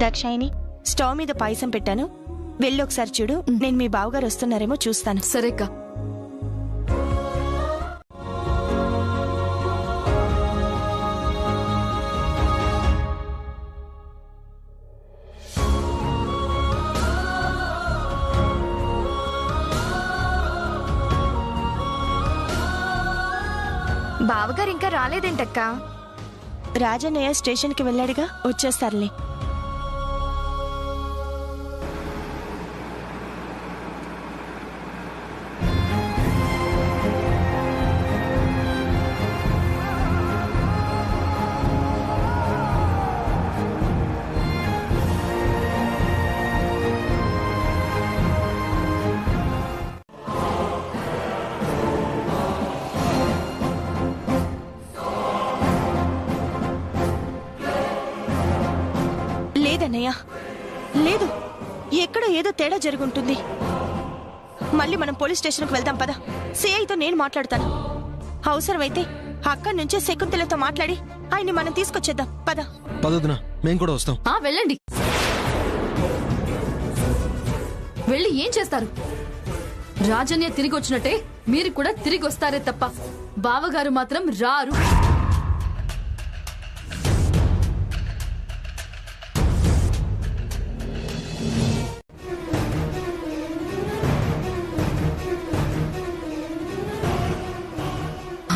Dakshayani, stove మీద పాయసం పెట్టాను, వెళ్ళి ఒకసారి చూడు. నేను మీ బావగారు వస్తున్నారేమో చూస్తాను. సరేకా. బావగారు ఇంకా రాలేదేంటక్కా? రాజన్నయ్య స్టేషన్కి వెళ్ళాడుగా, వచ్చేస్తారులే. లేదన్నయ్య, లేదు. ఎక్కడో ఏదో తేడా జరుగుంటుంది. మళ్ళీ మనం పోలీస్ స్టేషన్కి వెళ్దాం పద. సిఐతో నేను మాట్లాడతాను. అవసరమైతే అక్కడి నుంచే శకుంతలతో మాట్లాడి ఆయన్ని మనం తీసుకొచ్చేద్దాం. పద పదొద్దునా, మేము కూడా వస్తాం. వెళ్ళండి. వెళ్ళి ఏం చేస్తారు? రాజన్య తిరిగి వచ్చినట్టే మీరు కూడా తిరిగి వస్తారే తప్ప బావగారు మాత్రం రారు.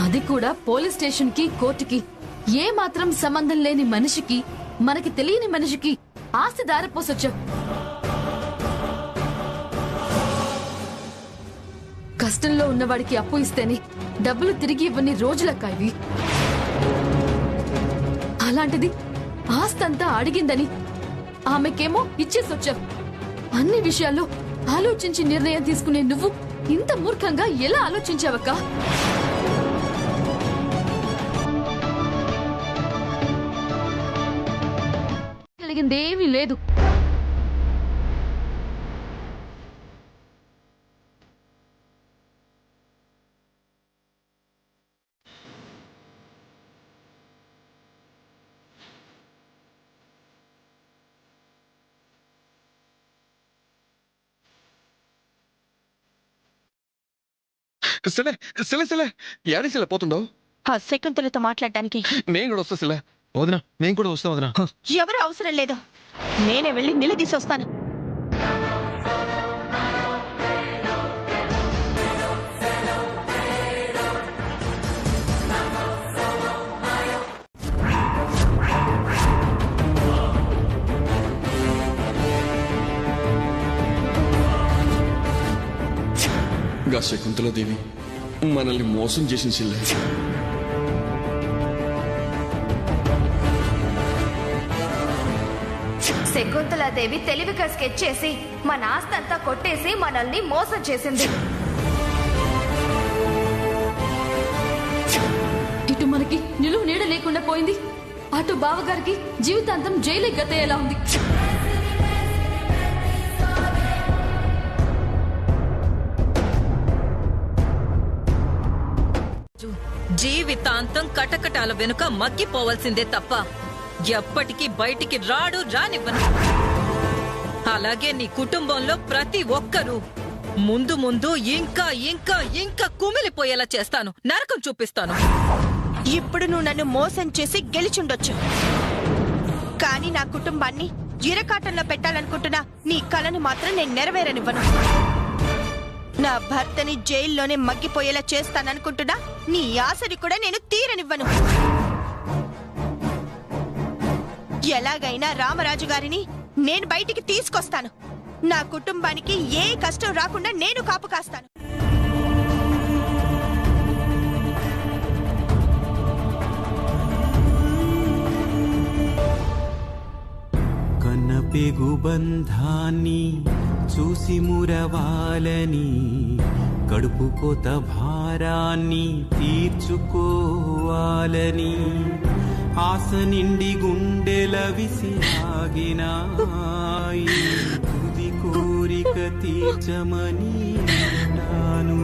అది కూడా పోలీస్ స్టేషన్ కి, కోర్టుకి ఏ మాత్రం సంబంధం లేని మనిషికి, మనకి తెలియని మనిషికి ఆస్తి దారిపోసొచ్చా. కష్టంలో ఉన్నవాడికి అప్పు ఇస్తేనే డబ్బులు తిరిగి ఇవ్వని రోజులక్క ఇవి. అలాంటిది ఆస్తంతా అడిగిందని ఆమెకేమో ఇచ్చేసొచ్చా. అన్ని విషయాల్లో ఆలోచించి నిర్ణయం తీసుకునే నువ్వు ఇంత మూర్ఖంగా ఎలా ఆలోచించావక్క? కలిగిందేమీ లేదు. పోతుండవు శకుంతలతో మాట్లాడటానికి. నేను కూడా వస్తా సిలే. వదినా, మేము కూడా వస్తాం వదినా. ఎవరు అవసరం లేదు, నేనే వెళ్ళి నిలదీసి వస్తాను. గా శకుంతలాదేవి మనల్ని మోసం చేసిన సిల్లే. శకుంతలాదేవి తెలివిగా స్కెచ్ చేసి మన ఆస్తంతా కొట్టేసి మనల్ని మోసం చేసింది. ఇటు మనకి నిలువు నీడ లేకుండా పోయింది, అటు బావగారికి జీవితాంతం జైలే గతయ్యేలా ఉంది. జీవితాంతం కటకటాల వెనుక మగ్గిపోవలసిందే తప్ప ఎప్పటికీ బయటికి రానివ్వను. అలాగే నీ కుటుంబంలో ప్రతి ఒక్కరూ ముందు ముందు ఇంకా ఇంకా ఇంకా కుమిలిపోయేలా చేస్తాను, నరకం చూపిస్తాను. ఇప్పుడు నువ్వు నన్ను మోసం చేసి గెలిచుండొచ్చు, కానీ నా కుటుంబాన్ని ఇరకాటంలో పెట్టాలనుకుంటున్నా నీ కలను మాత్రం నేను నెరవేరనివ్వను. నా భర్తని జైల్లోనే మగ్గిపోయేలా చేస్తాననుకుంటున్నా నీ ఆశని కూడా నేను తీరనివ్వను. ఎలాగైనా రామరాజు గారిని నేను బయటికి తీసుకొస్తాను. నా కుటుంబానికి ఏ కష్టం రాకుండా నేను కాపు కాస్తాను. కన్నపెగు బంధాన్ని చూసి మురవాలని, కడుపు కోత భారాన్ని తీర్చుకోవాలని, ఆశ నిండి గుండెల విసిరాగినాయి, తుది కోరిక తీర్చమని నాను.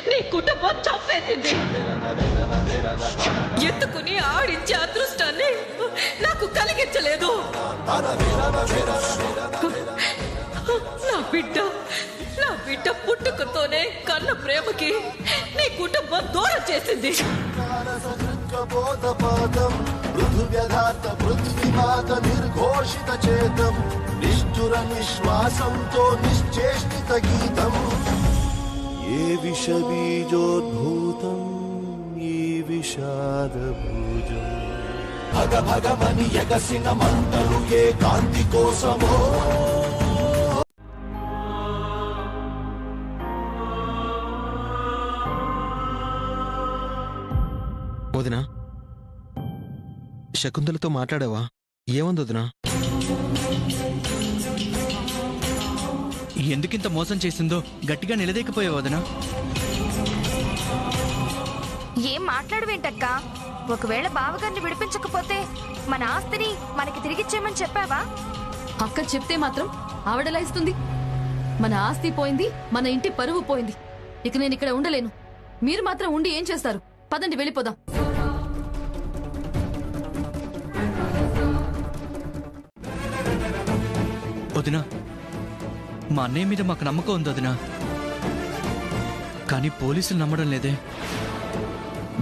నీ కుటుంబం చంపేసింది. ఎత్తుకుని ఆడించే అదృష్టాన్ని నాకు కలిగించలేదు. నా బిడ్డ పుట్టుకతోనే కన్న ప్రేమకి నీ కుటుంబం దూరం చేసింది. నిర్ఘోషిత చేతం నిష్ఠుర నిశ్వాసంతో నిశ్చేష్టిత గీతం ఏ విషబీజోద్భూతం ఈ విషాదభూజం భగ భగమని ఎగసిన మంటలు ఏ కాంతి కోసమో. వదినా, శకుంతలతో మాట్లాడావా? ఏముంది వదినా? ఎందుకింత మోసం చేసిందో గట్టిగా నిలదీకపోయావు వదనా. ఏం మాట్లాడవేంటక్క? ఒకవేళ బావగారిని విడిపించకపోతే మన ఆస్తిని మనకి తిరిగిచ్చేయమని చెప్పావా? అక్క చెప్తే మాత్రం ఆవిడలా ఇస్తుంది? మన ఆస్తి పోయింది, మన ఇంటి పరువు పోయింది. ఇక నేను ఇక్కడ ఉండలేను. మీరు మాత్రం ఉండి ఏం చేస్తారు? పదండి వెళ్ళిపోదాం. వదినా, మా అన్నయ్య మీద మాకు నమ్మకం ఉంది వదినా. కానీ పోలీసులు నమ్మడం లేదే.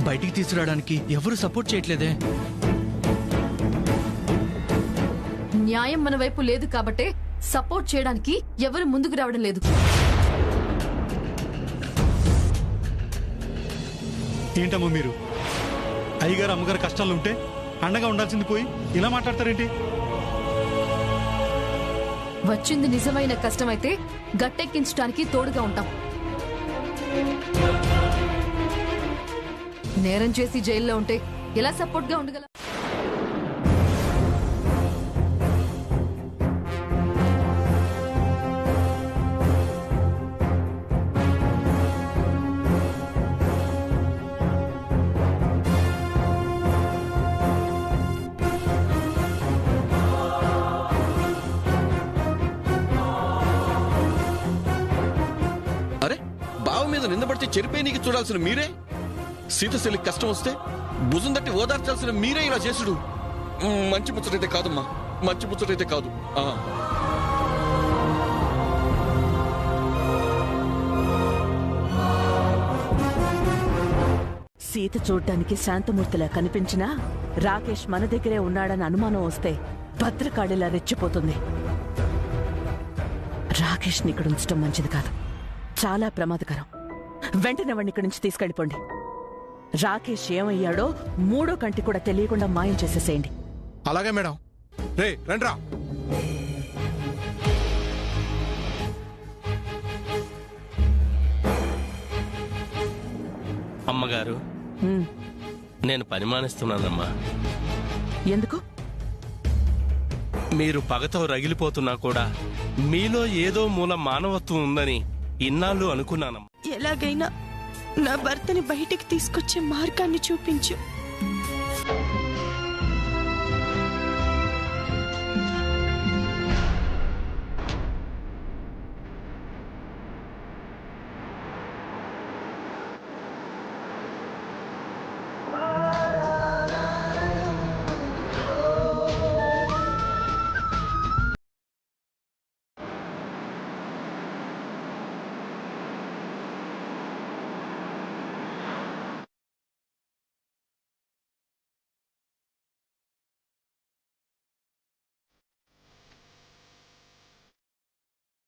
బయటికి తీసుకురావడానికి ఎవరు సపోర్ట్ చేయట్లేదే. న్యాయం మన వైపు లేదు కాబట్టే సపోర్ట్ చేయడానికి ఎవరు ముందుకు రావడం లేదు. ఏంటమ్మా మీరు? అయ్యగారు అమ్మగారు కష్టాలు ఉంటే అండగా ఉండాల్సింది పోయి ఇలా మాట్లాడతారేంటి? వచ్చింది నిజమైన కష్టమైతే గట్టెక్కించడానికి తోడుగా ఉంటాం. నేరం చేసి జైల్లో ఉంటే ఎలా సపోర్ట్ గా ఉండగల? అరే, బావ మీద నిందపడితే చెరిపేనీకి చూడాల్సిన మీరే, సీతశైలికి కష్టం వస్తే భుజం తట్టి ఓదార్చాల్సిన మీరే ఇలా చేసుడు మంచి ముచ్చటైతే కాదమ్మా, మంచి ముచ్చటైతే కాదు. సీత చూడ్డానికి శాంతమూర్తిలా కనిపించినా రాకేష్ మన దగ్గరే ఉన్నాడని అనుమానం వస్తే భద్రకాళిలా రెచ్చిపోతుంది. రాకేష్ని ఇక్కడ ఉంచడం మంచిది కాదు, చాలా ప్రమాదకరం. వెంటనే వాడిని ఇక్కడి నుంచి తీసుకెళ్ళిపోండి. రాకేష్ ఏమయ్యాడో మూడో కంటి కూడా తెలియకుండా మాయం చేసేసేయండి. అలాగే మేడం. రే రండ్రా. అమ్మగారు, నేను పని మానేస్తున్నానమ్మా. ఎందుకు? మీరు పగతో రగిలిపోతున్నా కూడా మీలో ఏదో మూల మానవత్వం ఉందని ఇన్నాళ్ళు అనుకున్నానమ్మా. ఎలాగైనా నా భర్తని బయటికి తీసుకొచ్చే మార్గాన్ని చూపించు.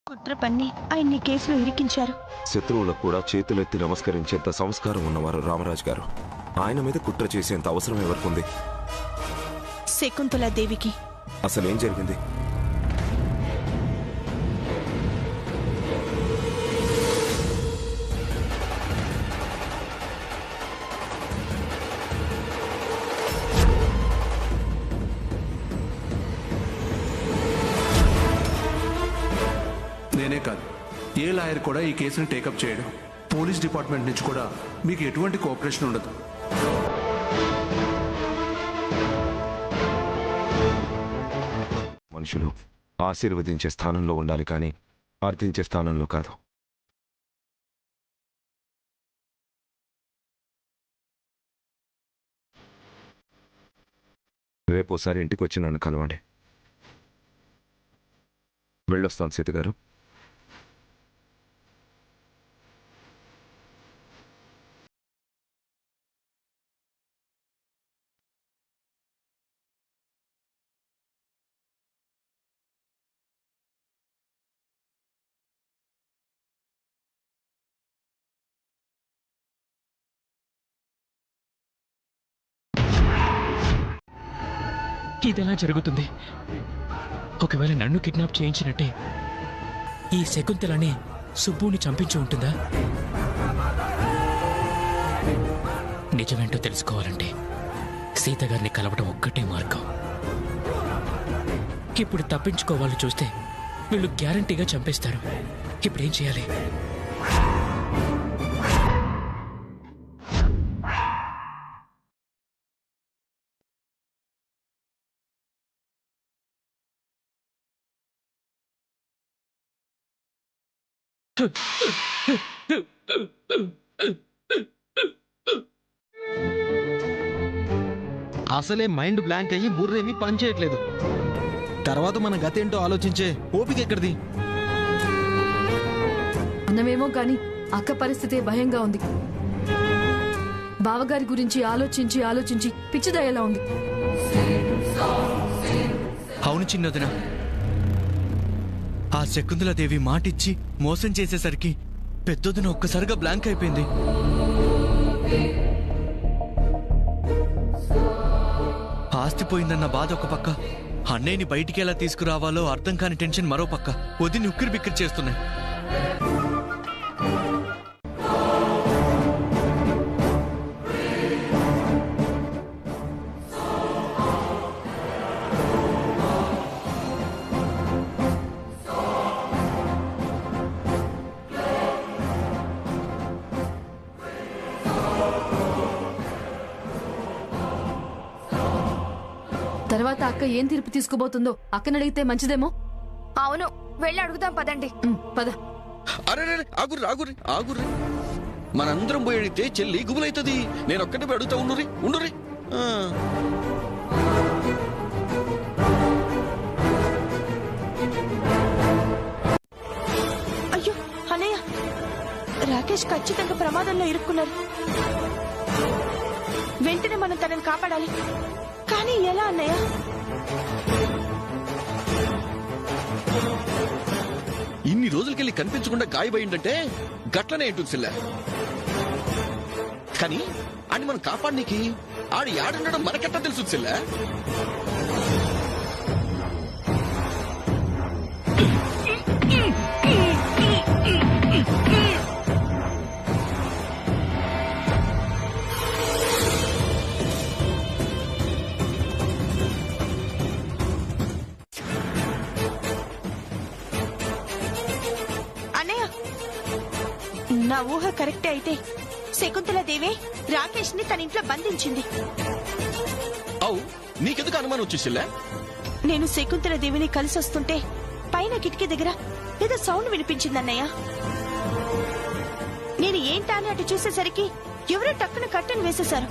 కుట్ర పన్ని ఆయన్ని కేసులో ఇరికించారు. శత్రువులకు కూడా చేతులెత్తి నమస్కరించేంత సంస్కారం ఉన్నవారు రామరాజు గారు. ఆయన మీద కుట్ర చేసేంత అవసరం ఎవరికుంది? శకుంతలాదేవికి అసలేం జరిగింది? నేనే కాదు, ఏ లాయర్ కూడా ఈ కేసుని టేకప్ చేయడం. పోలీస్ డిపార్ట్మెంట్ నుంచి కూడా మీకు ఎటువంటి కోఆపరేషన్ ఉండదు. మనుషులు ఆశీర్వదించే స్థానంలో ఉండాలి కానీ అర్థించే స్థానంలో కాదు. రేపోసారి ఇంటికి వచ్చి నన్ను కలవండి. వెళ్ళొస్తాను సీత గారు. ఇదెలా జరుగుతుంది? ఒకవేళ నన్ను కిడ్నాప్ చేయించినట్టే ఈ శకుంతలని సుబ్బుని చంపించి ఉంటుందా? నిజమేంటో తెలుసుకోవాలంటే సీత గారిని కలవడం ఒక్కటే మార్గం. ఇప్పుడు తప్పించుకోవాలని చూస్తే వీళ్ళు గ్యారంటీగా చంపేస్తారు. ఇప్పుడేం చేయాలి? అసలే మైండ్ బ్లాంక్ అయ్యి బుర్రేమి పనిచేయట్లేదు. తర్వాత మన గతేంటో ఆలోచించే ఓపిక ఎక్కడిది? అన్నమేమో కాని అక్క పరిస్థితే భయంగా ఉంది. బావగారి గురించి ఆలోచించి ఆలోచించి పిచ్చిదయ్యేలా ఉంది. అవును చిన్నదిన, ఆ శకుంతలాదేవి మాటిచ్చి మోసం చేసేసరికి పెద్దొదిన ఒక్కసారిగా బ్లాంక్ అయిపోయింది. ఆస్తి పోయిందన్న బాధ ఒక పక్క, అన్నయ్యని బయటికి ఎలా తీసుకురావాలో అర్థం కాని టెన్షన్ మరో పక్క వదిని ఉక్కిరి బిక్కిరి చేస్తున్నాయి. తర్వాత అక్క ఏం తీర్పు తీసుకోబోతుందో అక్కని అడిగితే మంచిదేమో. అవును, వెళ్ళి అడుగుదాం పదండి. పద. అరే ఆగుర్రి ఆగుర్రి ఆగుర్రి, మనందరం పోయి అడిగితే చెల్లి గుబులైతుంది. నేను ఒక్కటే పోయి అడుగుతా. ఉండుర్రి ఉండుర్రి. అయ్యో అన్నయ్య, రాకేష్ ఖచ్చితంగా ప్రమాదంలో ఇరుక్కున్నారు. వెంటనే మనం తనని కాపాడాలి. కానీ ఎలా అన్నయ్య? ఇన్ని రోజులకెళ్ళి కనిపించకుండా గాయపోయిందంటే గట్లనే ఉంటుంది సిల్ల. కానీ అని మనం కాపాడనీకి ఆడు యాడుండడం మనకెట్టా తెలుసు సిల్ల. నా ఊహ కరెక్టే అయితే శకుంతలాదేవి రాకేష్ ని తన ఇంట్లో బంధించింది. అవు, నీకెందుకు అనుమానం వచ్చేసిల్లా? నేను శకుంతలాదేవిని కలిసి వస్తుంటే పైన కిటికీ దగ్గర ఏదో సౌండ్ వినిపించిందన్నయ్య. నేను ఏంటా అని అటు చూసేసరికి ఎవరో టక్కున కట్టెను వేసేశారు.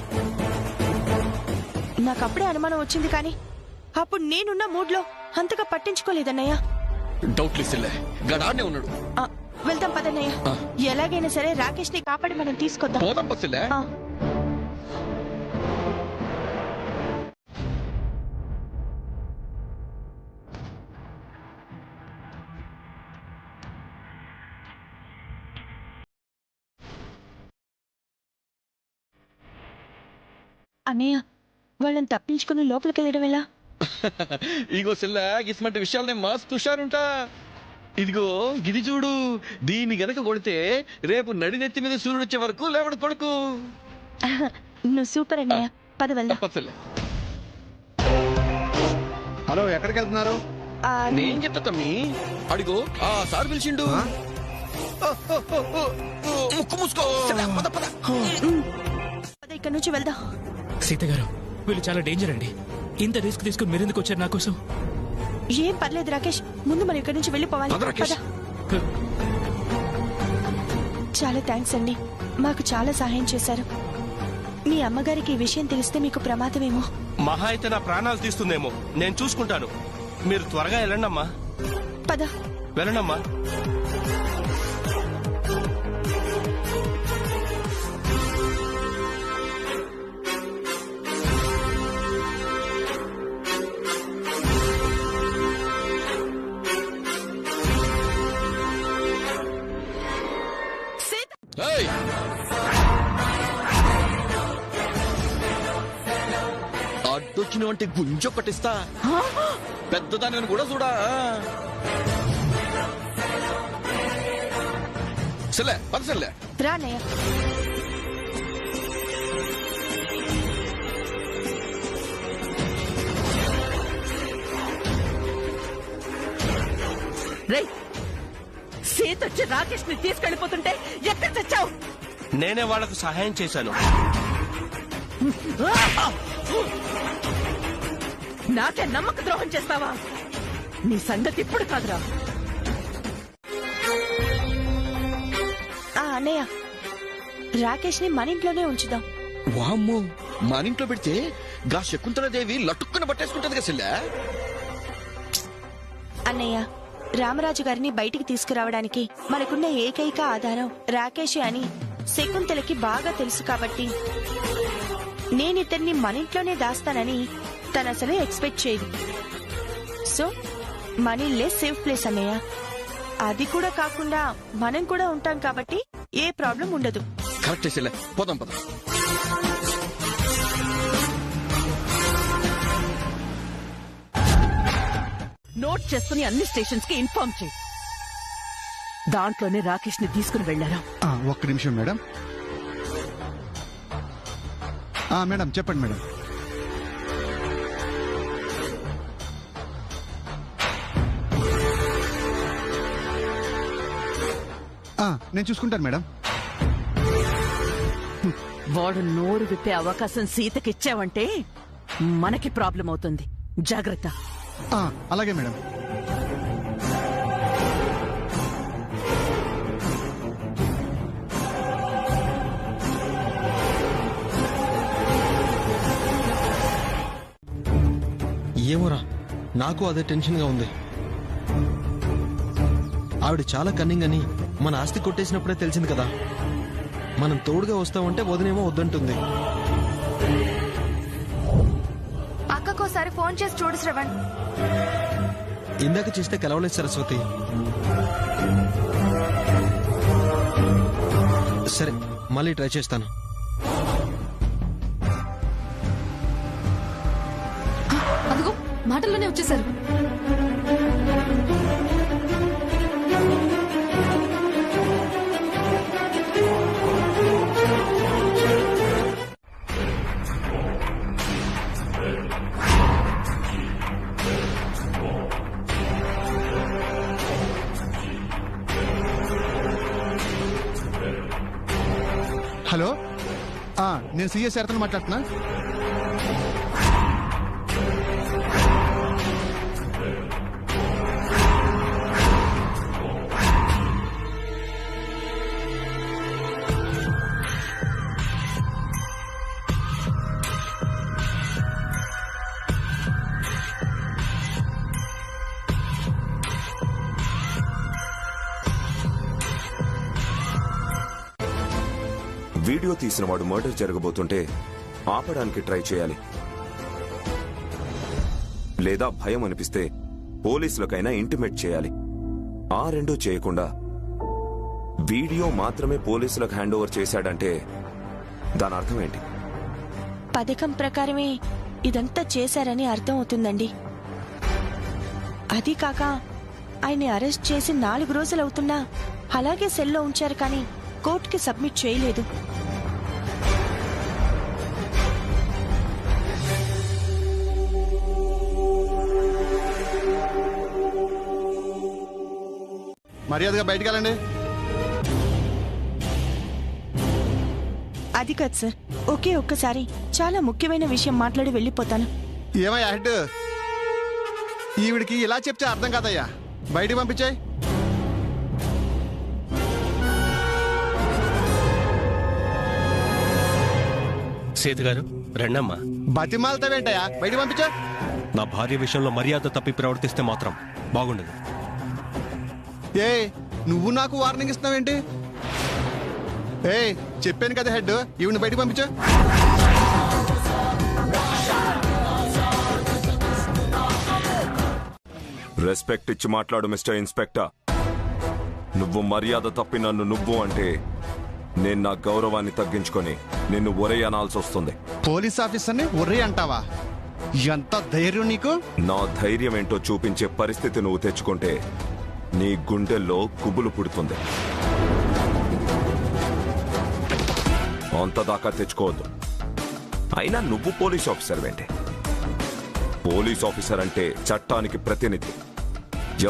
నాకప్పుడే అనుమానం వచ్చింది, కానీ అప్పుడు నేనున్న మూడ్ లో అంతగా పట్టించుకోలేదన్నయ్య. డౌట్ లేసిల్లే, గడానే ఉన్నాడు. వెళ్తాం పదన్నయ్య. ఎలాగైనా సరే రాకేష్ ని కాపాడి మనం తీసుకొద్దాం. అన్నయ్య, వాళ్ళని తప్పించుకుని లోపలికి వెళ్ళడం ఎలా? ఇగో సెల్ల గిస్మంటి విషయాలు నేను మస్తు హుషారుంటా. ఇదిగో గిది చూడు, దీన్ని గనక కొడితే రేపు నడినెత్తి మీద సూర్యుడు వచ్చే వరకు లేవడు కొడుకు. నువ్వు సూపర్ అన్నయ్య, పద వెళ్దాం. హలో, ఎక్కడికి వెళ్తున్నారు? నేను చెప్తా తమ్మి. అడిగో ఆ సార్ పిలిచిండు. ముక్కు మూసుకో. ఇక్కడ నుంచి వెళ్దాం. సీత గారు, వీళ్ళు చాలా డేంజర్ అండి. ఇంత రిస్క్ తీసుకుని మీరెందుకు వచ్చారు నా కోసం? ఏం పర్లేదు రాకేష్, ముందు మనం ఇక్కడి నుంచి వెళ్ళిపోవాలి. పద. చాలా థ్యాంక్స్ అండి, మాకు చాలా సహాయం చేశారు. మీ అమ్మగారికి ఈ విషయం తెలిస్తే మీకు ప్రమాదమేమో. మహా అయితే నా ప్రాణాలు తీస్తుందేమో. నేను చూసుకుంటాను, మీరు త్వరగా వెళ్ళండమ్మా. పద. వెళ్ళండమ్మా. అడ్డొచ్చినవంటే గుంజ పట్టిస్తా. పెద్దదాన్ని కూడా చూడా. సెల్లే పద సెల్లే. రానయ్య. రేయ్, సీత వచ్చి రాకేష్ ని తీసుకెళ్లిపోతుంటే ఎక్కడ తెచ్చావు? నేనే వాళ్లకు సహాయం చేశాను. నాకే నమ్మక ద్రోహం చేస్తావా? నీ సంగతి ఇప్పుడు కాదురా. అన్నయ్య, రాకేష్ ని మన ఇంట్లోనే ఉంచుదాం. వామ్మో, మన ఇంట్లో పెడితే గా శకుంతలాదేవి లటుక్కున పట్టేసుకుంటది కదా సెల్లే. అన్నయ్య, రామరాజు గారిని బయటికి తీసుకురావడానికి మనకున్న ఏకైక ఆధారం రాకేష్ అని శకుంతలకి బాగా తెలుసు కాబట్టి నేనిద్దరిని మన ఇంట్లోనే దాస్తానని తను అసలు ఎక్స్పెక్ట్ చేయదు. సో మన ఇల్లే సేఫ్ ప్లేస్ అన్నయ్య. అది కూడా కాకుండా మనం కూడా ఉంటాం కాబట్టి ఏ ప్రాబ్లం ఉండదు. కరెక్ట్ సెల్లే, పోదాం పద. నోట్ చేసుకుని అన్ని స్టేషన్స్ కి ఇన్ఫార్మ్ చేయి. దాంట్లోనే రాకేష్ ని తీసుకుని వెళ్లారా? ఒక్క నిమిషం మేడం. మేడం చెప్పండి మేడం. నేను చూసుకుంటాను మేడం. వాడు నోరు విప్పే అవకాశం సీతకి ఇచ్చావంటే మనకి ప్రాబ్లం అవుతుంది. జాగ్రత్త. అలాగే మేడం. ఏమోరా, నాకు అదే టెన్షన్ గా ఉంది. ఆవిడ చాలా కన్నింగ్ అని మన ఆస్తి కొట్టేసినప్పుడే తెలిసింది కదా. మనం తోడుగా వస్తామంటే వదినేమో వద్దంటుంది. అక్కకోసారి ఫోన్ చేసి చూడు శ్రవణ్. ఇందాక చేస్తే కలవలేదు సరస్వతి. సరే, మళ్ళీ ట్రై చేస్తాను. అదిగో మాటల్లోనే వచ్చేసారు. హలో, నేను సిఎస్ శారతను మాట్లాడుతున్నా. వీడియో తీసిన వాడు మర్డర్ జరగబోతుంటే ఆపడానికి ట్రై చేయాలి. లేదా భయం అనిపిస్తే పోలీసులకైనా ఇంటిమేట్ చేయాలి. ఆ రెండూ చేయకుండా వీడియో మాత్రమే పోలీసులకు హ్యాండ్ ఓవర్ చేశాడంటే దాని అర్థం ఏంటి? పథకం ప్రకారమే ఇదంతా చేశారని అర్థం అవుతుందండి. అది కాక ఆయన్ని అరెస్ట్ చేసి 4 రోజులవుతున్నా అలాగే సెల్లో ఉంచారు, కానీ కోర్టుకి సబ్మిట్ చేయలేదు. మర్యాదగా బయటికి వెళ్ళండి. అది కాదు సార్, ఒకే ఒక్కసారి చాలా ముఖ్యమైన విషయం మాట్లాడి వెళ్ళిపోతాను. ఏమయ్యా హెడ్, ఈవిడికి ఇలా చెప్తే అర్థం కాదయ్యా. బయటికి పంపించాయి. సీత గారు రండమ్మా. బతిమాలతావేంటయ్యా? బయటికి పంపించా. నా భార్య విషయంలో మర్యాద తప్పి ప్రవర్తిస్తే మాత్రం బాగుండదు. ఏ నువ్వు నాకు వార్నింగ్ ఇస్తున్నావేంటి? ఏ చెప్పాను కదా హెడ్, ఈవిని బయటికి పంపించా. రెస్పెక్ట్ ఇచ్చి మాట్లాడు మిస్టర్ ఇన్స్పెక్టర్. నువ్వు మర్యాద తప్పి నన్ను నువ్వు అంటే నేను నా గౌరవాన్ని తగ్గించుకొని నిన్ను ఒరే అనాల్సి వస్తుంది. పోలీస్ ఆఫీసర్ని ఒరే అంటావా? ఎంత ధైర్యం నీకు? నా ధైర్యం ఏంటో చూపించే పరిస్థితి నువ్వు తెచ్చుకుంటే నీ గుండెల్లో గుబులు పుడుతుంది. అంతదాకా తెచ్చుకోవద్దు. అయినా నువ్వు పోలీస్ ఆఫీసర్ ఏంటి? పోలీస్ ఆఫీసర్ అంటే చట్టానికి ప్రతినిధి.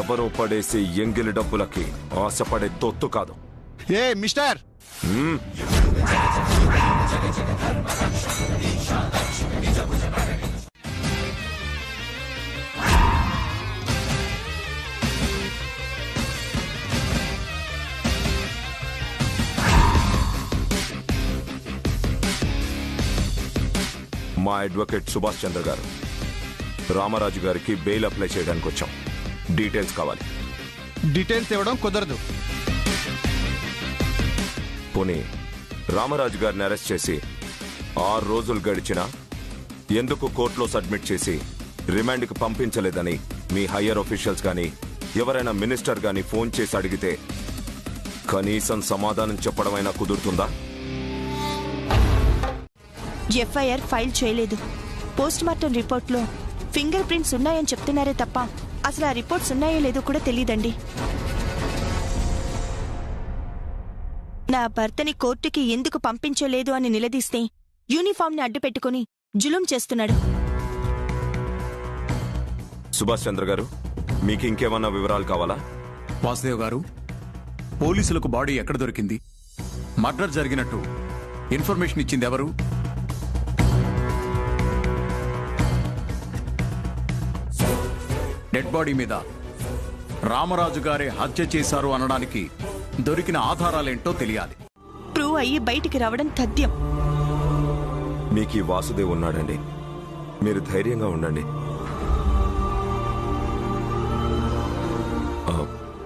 ఎవరో పడేసి ఎంగిలి డబ్బులకి ఆశపడే తొత్తు కాదు. ఏ మిస్టర్, మా అడ్వకేట్ సుభాష్ చంద్ర గారు, రామరాజు గారికి బెయిల్ అప్లై చేయడానికి వచ్చాం. డీటెయిల్స్ కావాలి. డీటెయిల్స్ ఇవ్వడం కుదరదు. పోనీ రామరాజు గారిని అరెస్ట్ చేసి 6 రోజులు గడిచినా ఎందుకు కోర్టులో సబ్మిట్ చేసి రిమాండ్కి పంపించలేదని మీ హయ్యర్ ఆఫీషియల్స్ గాని ఎవరైనా మినిస్టర్ గాని ఫోన్ చేసి అడిగితే కనీసం సమాధానం చెప్పడమైనా కుదురుతుందా? ఎఫ్ఐఆర్ ఫైల్ చేయలేదు. పోస్ట్ మార్టం రిపోర్ట్లో ఫింగర్ ప్రింట్స్ ఉన్నాయని చెప్తున్నారే తప్ప అసలు ఆ రిపోర్ట్స్ ఉన్నాయో లేదో కూడా తెలియదండి. నా భర్తని కోర్టుకి ఎందుకు పంపించలేదు అని నిలదీస్తే యూనిఫామ్ ని అడ్డు పెట్టుకుని జులుం చేస్తున్నాడు. సుభాష్ చంద్ర గారు, మీకు ఇంకేమన్నా వివరాలు కావాలా? వాసుదేవ్ గారు, పోలీసులకు బాడీ ఎక్కడ దొరికింది? మర్డర్ జరిగినట్టు ఇన్ఫర్మేషన్ ఇచ్చింది ఎవరు? డెడ్ బాడీ మీద రామరాజు గారే హత్య చేశారు అనడానికి దొరికిన ఆధారాలేంటో తెలియాలి. ప్రూవ్ అయ్యి బయటికి రావడం తథ్యం. మీకు ఈ వాసుదేవ్ ఉన్నాడండి. మీరు ధైర్యంగా ఉండండి.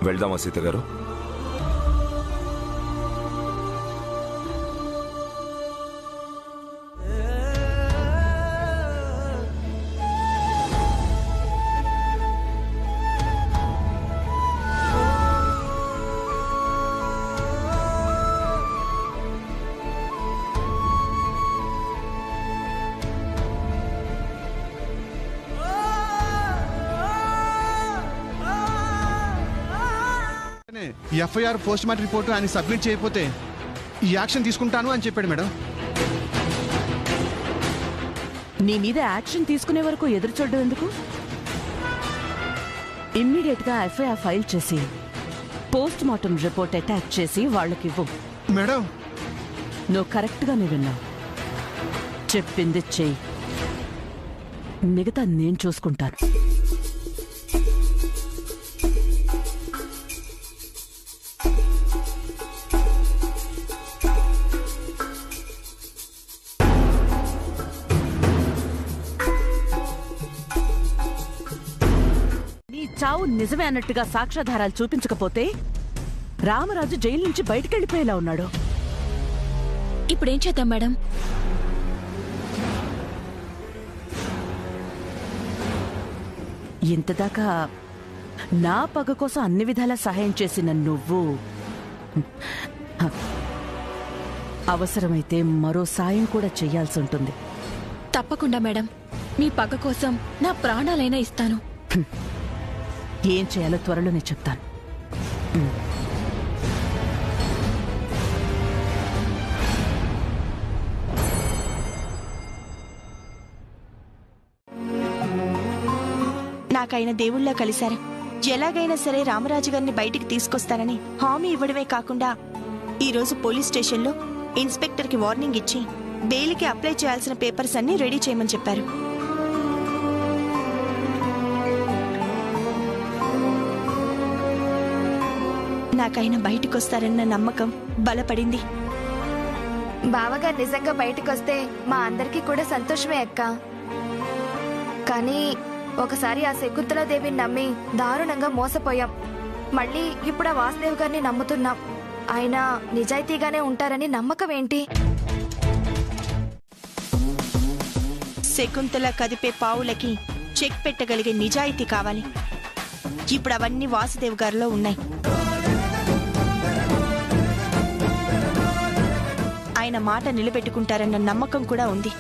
వెళ్దామా సీత గారు? ఎఫ్ఐఆర్ పోస్ట్ మార్టం రిపోర్ట్ ఆయన సబ్మిట్ చేయకపోతే ఈ యాక్షన్ తీసుకుంటాను అని చెప్పాడు మేడం. నీ మీద యాక్షన్ తీసుకునే వరకు ఎదురు చూడడం ఎందుకు? ఇమ్మీడియట్ గా ఎఫ్ఐఆర్ ఫైల్ చేసి పోస్ట్ మార్టం రిపోర్ట్ అటాచ్ చేసి వాళ్ళకివ్వు. మేడం, నువ్వు కరెక్ట్ గానే విన్నావు. చెప్పింది చెయ్యి, మిగతా నేను చూసుకుంటాను. చావు నిజమే అన్నట్టుగా సాక్ష్యాధారాలు చూపించకపోతే రామరాజు జైలు నుంచి బయటకెళ్లిపోయేలా ఉన్నాడు. ఇప్పుడేం చేద్దాం మేడం? ఇంతదాకా నా పగ కోసం అన్ని విధాలా సహాయం చేసిన నువ్వు అవసరమైతే మరో సాయం కూడా చెయ్యాల్సి ఉంటుంది. తప్పకుండా మేడం, నీ పగ కోసం నా ప్రాణాలైనా ఇస్తాను. ఏం చేయాలో త్వరలోనే చెప్తాను. నాకైన దేవుళ్ళ కలిశారు. ఎలాగైనా సరే రామరాజు గారిని బయటికి తీసుకొస్తానని హామీ ఇవ్వడమే కాకుండా ఈరోజు పోలీస్ స్టేషన్లో ఇన్స్పెక్టర్కి వార్నింగ్ ఇచ్చి బెయిల్కి అప్లై చేయాల్సిన పేపర్స్ అన్ని రెడీ చేయమని చెప్పారు. నాకైనా బయటకొస్తారన్న నమ్మకం బలపడింది. బావగారు నిజంగా బయటకొస్తే మా అందరికీ కూడా సంతోషమే అక్క. కానీ ఒకసారి ఆ శకుంతలాదేవిని నమ్మి దారుణంగా మోసపోయాం. మళ్ళీ ఇప్పుడు ఆ వాసుదేవ్ గారిని నమ్ముతున్నాం. ఆయన నిజాయితీగానే ఉంటారని నమ్మకం ఏంటి? శకుంతల కదిపే పావులకి చెక్ పెట్టగలిగే నిజాయితీ కావాలి. ఇప్పుడు అవన్నీ వాసుదేవ్ గారిలో ఉన్నాయి. ఆయన మాట నిలబెట్టుకుంటారన్న నమ్మకం కూడా ఉంది.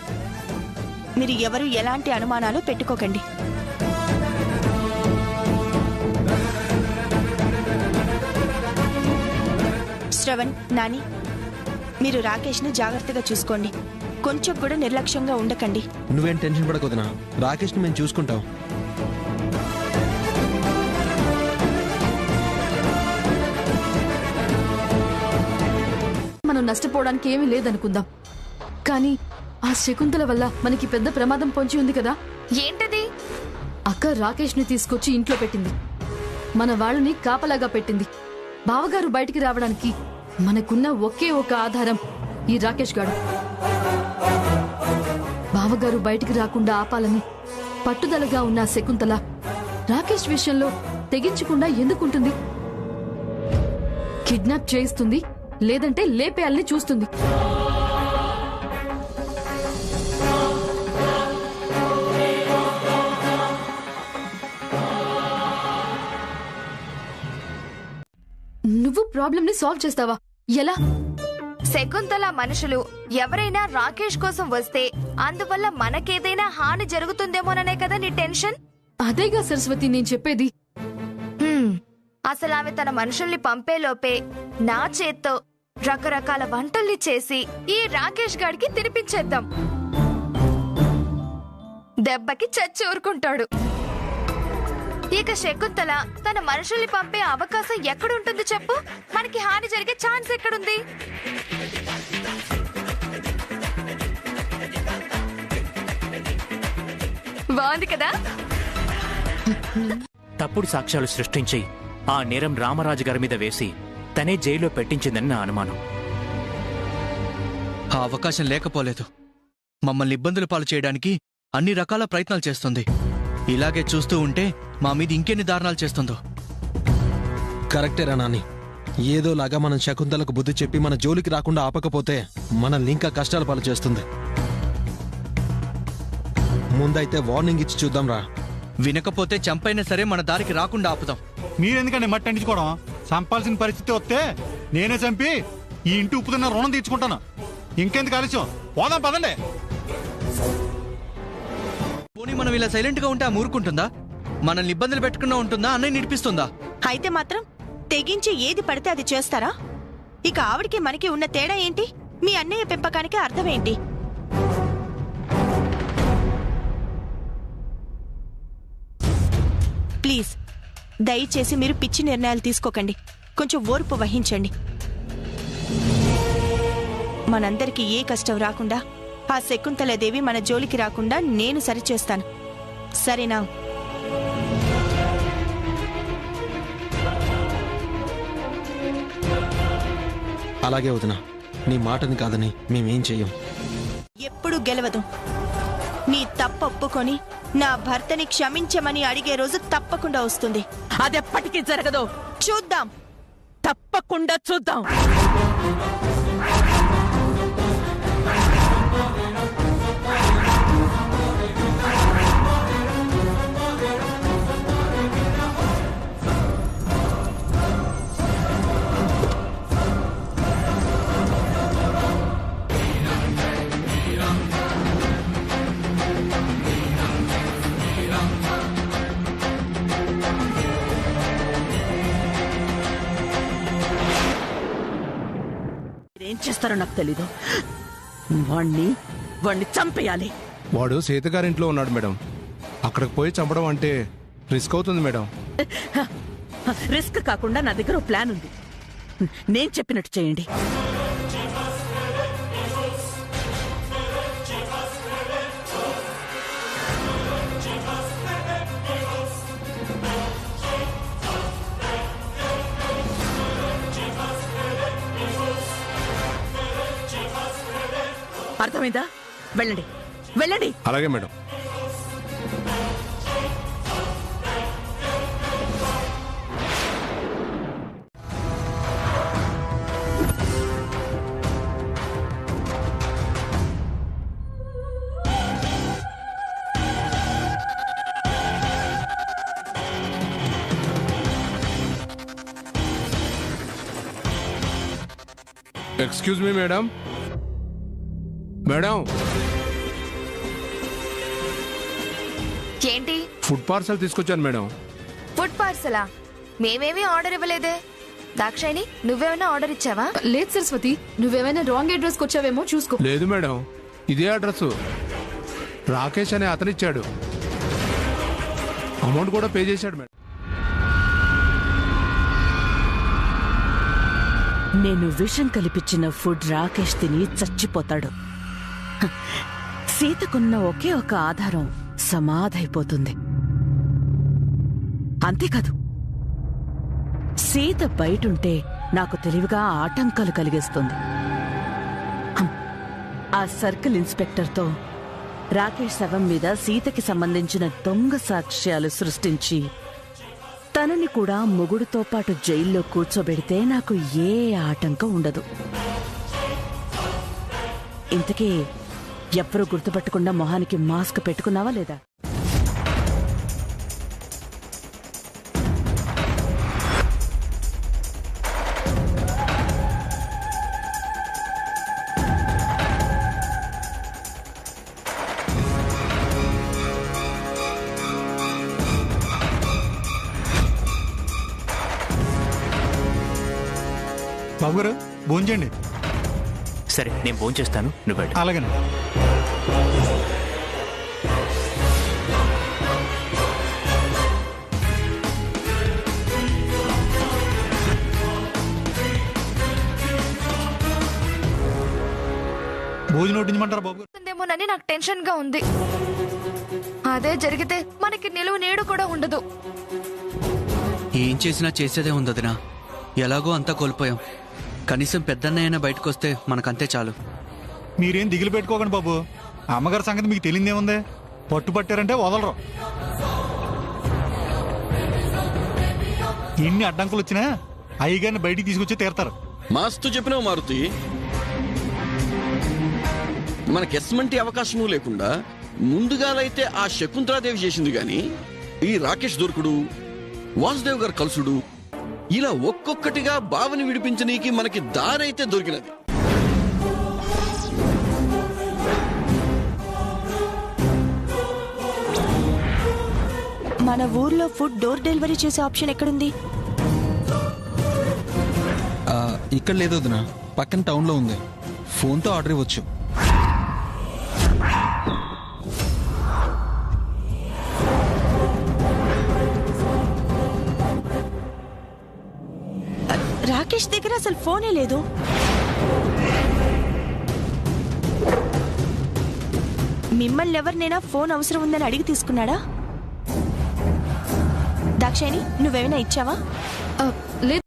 మీరు ఎవరు ఎలాంటి అనుమానాలు పెట్టుకోకండి. శ్రవణ్, నాని, మీరు రాకేష్ని జాగ్రత్తగా చూసుకోండి. కొంచెం కూడా నిర్లక్ష్యంగా ఉండకండి. నువ్వేం టెన్షన్ పడకొద్దునా, రాకేష్ని మేము చూసుకుంటాం. మనం నష్టపోవడానికి ఏమీ లేదనుకుందాం, కానీ ఆ శకుంతల వల్ల మనకి పెద్ద ప్రమాదం పొంచి ఉంది కదా. ఏంటది? అక్క రాకేష్ ని తీసుకొచ్చి ఇంట్లో పెట్టింది. మన వాళ్ళని కాపలాగా పెట్టింది. బావగారు బయటికి రావడానికి మనకున్న ఒకే ఒక ఆధారం ఈ రాకేష్ గారు. బావగారు బయటికి రాకుండా ఆపాలని పట్టుదలగా ఉన్న శకుంతల రాకేష్ విషయంలో తెగించకుండా ఎందుకుంటుంది? కిడ్నాప్ చేయిస్తుంది, లేదంటే లేపేయాలని చూస్తుంది. నువ్వు ప్రాబ్లం ని సాల్వ్ చేస్తావా? ఎలా? శకుంతల మనుషులు ఎవరైనా రాకేష్ కోసం వస్తే అందువల్ల మనకేదైనా హాని జరుగుతుందేమోననే కదా నీ టెన్షన్? అదేగా సరస్వతి నేను చెప్పేది. అసలు ఆమె తన మనుషుల్ని పంపేలోపే నా చేత్తో రకరకాల వంటల్ని చేసి ఈ రాకేష్ గాడికి తినిపించేద్దాం. దెబ్బకి చచ్చి ఊరుకుంటాడు. ఇక శకుంతల తన మనుషుల్ని పంపే అవకాశం ఎక్కడుంటుంది చెప్పు? మనకి హాని జరిగే ఛాన్స్ ఎక్కడుంది? బాగుంది కదా? తప్పుడు సాక్ష్యాలు సృష్టించి ఆ నేరం రామరాజు గారి మీద వేసి తనే జైల్లో పెట్టించిందని నా అనుమానం. ఆ అవకాశం లేకపోలేదు. మమ్మల్ని ఇబ్బందులు పాలు చేయడానికి అన్ని రకాల ప్రయత్నాలు చేస్తుంది. ఇలాగే చూస్తూ ఉంటే మా మీద ఇంకెన్ని దారుణాలు చేస్తుందో. కరెక్టేరా నాని. ఏదోలాగా మనం శకుంతలకు బుద్ధి చెప్పి మన జోలికి రాకుండా ఆపకపోతే మనల్ని ఇంకా కష్టాల పాలు చేస్తుంది. ముందైతే వార్నింగ్ ఇచ్చి చూద్దాం రా. వినకపోతే చంపైనా సరే మన దారికి రాకుండా ఆపుదాం. మీరెందుకండి మట్టి అంటించుకోవడం? చంపాల్సిన పరిస్థితి వస్తే నేనే చంపి ఈ ఇంటి ఉప్పుతున్న రుణం తీర్చుకుంటాను. ఇంకెందుకు ఆలస్యం? పోదాం పదండి. పోనీ మనం ఇలా సైలెంట్ గా ఉంటే ఆ ఊరుకుంటుందా? మనల్ని ఇబ్బందులు పెట్టకుండా ఉంటుందా? అన్నయ్య నిడిపిస్తుందా? అయితే మాత్రం తెగించి ఏది పడితే అది చేస్తారా? ఇక ఆవిడికి మనకి ఉన్న తేడా ఏంటి? మీ అన్నయ్య పెంపకానికి అర్థమేంటి? ప్లీజ్ దయచేసి మీరు పిచ్చి నిర్ణయాలు తీసుకోకండి. కొంచెం ఓర్పు వహించండి. మనందరికీ ఏ కష్టం రాకుండా ఆ శకుంతలదేవి మన జోలికి రాకుండా నేను సరిచేస్తాను. సరేనా? అలాగే వదినా, నీ మాటని కాదని మేమేం చెయ్యం. ఎప్పుడు గెలవదు. నీ తప్పు ఒప్పుకొని నా భర్తని క్షమించమని అడిగే రోజు తప్పకుండా వస్తుంది. అదెప్పటికీ జరగదు. చూద్దాం. తప్పకుండా చూద్దాం. ఏం చేస్తారో నాకు తెలీదు. వాణ్ణి చంపేయాలి. వాడు సీత గారింట్లో ఉన్నాడు మేడం. అక్కడికి పోయి చంపడం అంటే రిస్క్ అవుతుంది మేడం. రిస్క్ కాకుండా నా దగ్గర ప్లాన్ ఉంది. నేను చెప్పినట్టు చేయండి. అర్థమైందా? వెళ్ళండి, వెళ్ళండి. అలాగే madam. Excuse me madam. Madam, ఏంటి? ఫుడ్ పార్సల్ తీసుకొచ్చాను మేడం. ఫుడ్ పార్సలా? మేమేమీ ఆర్డర్ ఇవ్వలేదే. దాక్షాయిని, నువ్వేమైనా ఆర్డర్ ఇచ్చావా? లేదు సరస్వతి, నువ్వేమైనా రాంగ్ అడ్రస్ కి వచ్చావేమో చూసుకో. లేదు మేడం, ఇదే అడ్రస్. రాకేష్ అనే అతనిచ్చాడు. అమౌంట్ కూడా పే చేశాడు మేడం. నేను విషం కల్పించిన ఫుడ్ రాకేష్ తిని చచ్చిపోతాడు. సీతకున్న ఒకే ఒక ఆధారం సమాధైపోతుంది. అంతేకాదు, సీత బయటుంటే నాకు తెలివిగా ఆటంకాలు కలిగిస్తుంది. ఆ సర్కిల్ ఇన్స్పెక్టర్తో రాకేష్ శవం మీద సీతకి సంబంధించిన దొంగ సాక్ష్యాలు సృష్టించి తనని కూడా మొగుడుతో పాటు జైల్లో కూర్చోబెడితే నాకు ఏ ఆటంకం ఉండదు. ఇంతకీ ఎవ్వరూ గుర్తుపట్టకుండా మొహానికి మాస్క్ పెట్టుకున్నావా లేదా? బాబు గారు భోంచేయండి. సరే, నేను భోంచేస్తాను, నువ్వు వెళ్ళు. అలాగే. భోజనం వడ్డించమంటారా బాబు? ఉందేమోనని నాకు టెన్షన్ గా ఉంది. అదే జరిగితే మనకి నిలువ నీడు కూడా ఉండదు. ఏం చేసినా చేసేదే ఉందదినా. ఎలాగో అంతా కోల్పోయాం. కనీసం పెద్దన్నయ్యన బయటకొస్తే మనకంతే చాలు. మీరేం దిగులు పెట్టుకోకండి బాబు. అమ్మగారి సంగతి మీకు తెలియదేముంది. పట్టుపట్టారంటే వదలరు. ఎన్ని అడ్డంకులు వచ్చినా అయ్యగారిని బయటికి తీసుకొచ్చి తీరతారు. మాస్తు చెప్పినావు మారుతి. మనకి ఎస్మంటి అవకాశము లేకుండా ముందుగాలైతే ఆ శకుంతలాదేవి చేసింది గాని ఈ రాకేష్ దొరుకుడు, వాసుదేవ్ గారు కలుసుడు, ఇలా ఒక్కొక్కటిగా బావని విడిపించనీకి మనకి దారైతే దొరికినది. మన ఊర్లో ఫుడ్ డోర్ డెలివరీ చేసే ఆప్షన్ ఎక్కడుంది? ఇక్కడ లేదు వదినా, పక్కన టౌన్ లో ఉంది. ఫోన్ తో ఆర్డర్ ఇవ్వచ్చు. రాకేష్ దగ్గర అసలు ఫోనే లేదు. మిమ్మల్ని ఎవరినైనా ఫోన్ అవసరం ఉందని అడిగి తీసుకున్నాడా? దాక్షాయిని, నువ్వేమైనా ఇచ్చావా? లేదు.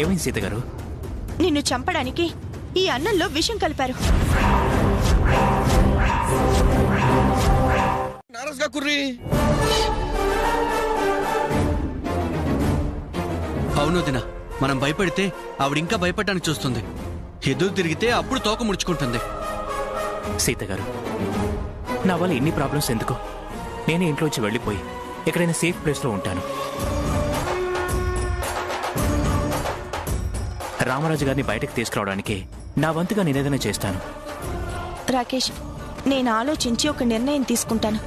ఏమైంది సీత గారు? నిన్ను చంపడానికి ఈ అన్నంలో విషం కలిపారు. అవును దినా, మనం భయపడితే ఆవిడ ఇంకా భయపడటానికి చూస్తుంది. ఎదురు తిరిగితే అప్పుడు తోక ముడుచుకుంటుంది. సీత గారు, నా వల్ల ఇన్ని ప్రాబ్లమ్స్ ఎందుకు? నేనే ఇంట్లోంచి వెళ్ళిపోయి ఎక్కడైనా సేఫ్ ప్లేస్లో ఉంటాను. రామరాజు గారిని బయటకు తీసుకురావడానికి నా వంతుగా నేనేదైనా చేస్తాను. రాకేష్, నేను ఆలోచించి ఒక నిర్ణయం తీసుకుంటాను.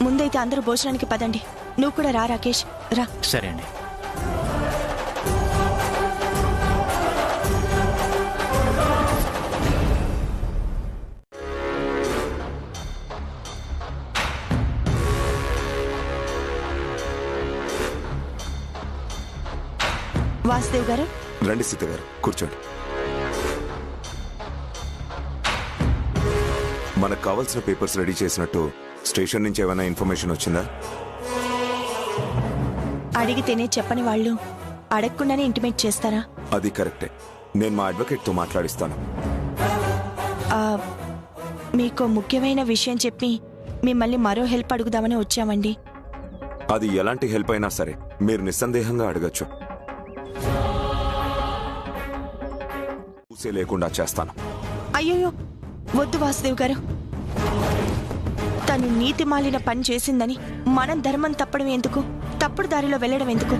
ముందైతే అందరూ భోజనానికి పదండి. నువ్వు కూడా రా రాకేష్, రా. సరే అండి. వాసుదేవ్ గారు రండి సీత గారు, కూర్చోండి. మనకు కావాల్సిన పేపర్స్ రెడీ చేసినట్టు స్టేషన్ నుంచి ఏమైనా ఇన్ఫర్మేషన్ వచ్చిందా? అడిగితేనే చెప్పని వాళ్ళు అడగకుండానే ఇంటిమేట్ చేస్తారా? అది కరెక్టే. నేను మా అడ్వకేట్తో మాట్లాడిస్తాను. మీకు ముఖ్యమైన విషయం చెప్పి మిమ్మల్ని మరో హెల్ప్ అడుగుదామని వచ్చామండి. అది ఎలాంటి హెల్ప్ అయినా సరే మీరు నిస్సందేహంగా అడగచ్చు. లేకుండా చేస్తాను. అయ్యో వద్దు వాసుదేవ్ గారు. తను నీతి మాలిన పని చేసిందని మనం ధర్మం తప్పడం ఎందుకు? తప్పుడు దారిలో వెళ్ళడం ఎందుకు?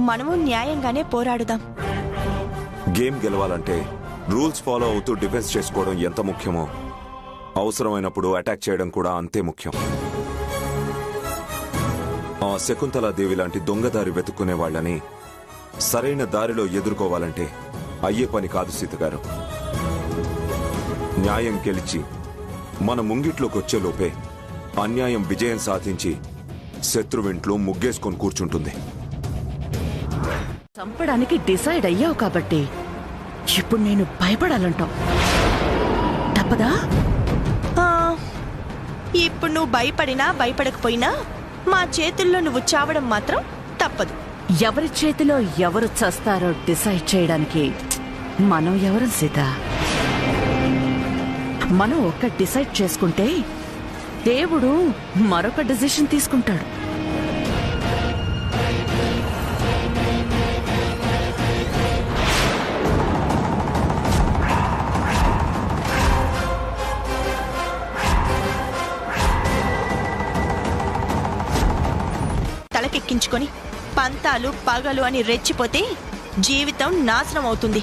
మనము న్యాయంగానే పోరాడుదాం. గేమ్ గెలవాలంటే రూల్స్ ఫాలో అవుతూ డిఫెన్స్ చేసుకోవడం ఎంత ముఖ్యమో, అవసరమైనప్పుడు అటాక్ చేయడం కూడా అంతే ముఖ్యం. ఆ శకుంతలాదేవి లాంటి దొంగదారి వెతుక్కునే వాళ్ళని సరైన దారిలో ఎదుర్కోవాలంటే అయ్యే పని కాదు సీత గారు. న్యాయం గెలిచి మన ముంగిట్లోకి వచ్చేలోపే అన్యాయం విజయం సాధించి శత్రువింట్లో ముగ్గేసుకొని కూర్చుంటుంది. చంపడానికి డిసైడ్ అయ్యావు కాబట్టి ఇప్పుడు నేను భయపడాలంటావు, తప్పదా? ఇప్పుడు నువ్వు భయపడినా భయపడకపోయినా మా చేతుల్లో నువ్వు చావడం మాత్రం తప్పదు. ఎవరి చేతిలో ఎవరు చస్తారో డిసైడ్ చేయడానికి మనం ఎవరం సీత? మనం ఒక్క డిసైడ్ చేసుకుంటే దేవుడు మరొక డిసిషన్ తీసుకుంటాడు. తలకెక్కించుకొని పంతాలు పగలు అని రెచ్చిపోతే జీవితం నాశనం అవుతుంది.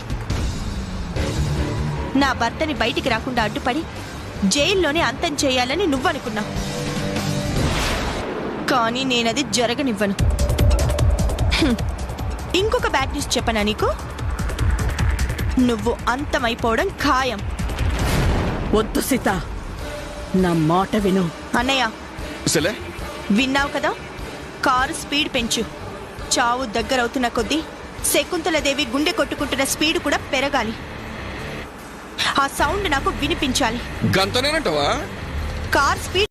నా భర్తని బయటికి రాకుండా అడ్డుపడి జైల్లోనే అంతం చేయాలని నువ్వనుకున్నావు, కానీ నేనది జరగనివ్వను. ఇంకొక బ్యాడ్ న్యూస్ చెప్పనా నీకు? నువ్వు అంతమైపోవడం ఖాయం. వద్దు సీత, నా మాట విను. అన్నయ్య, విన్నావు కదా? కారు స్పీడ్ పెంచు. చావు దగ్గరవుతున్న కొద్దీ శకుంతలదేవి గుండె కొట్టుకుంటున్న స్పీడ్ కూడా పెరగాలి. ఆ సౌండ్ నాకు వినిపించాలి. గంతనేనంటావా? Car speed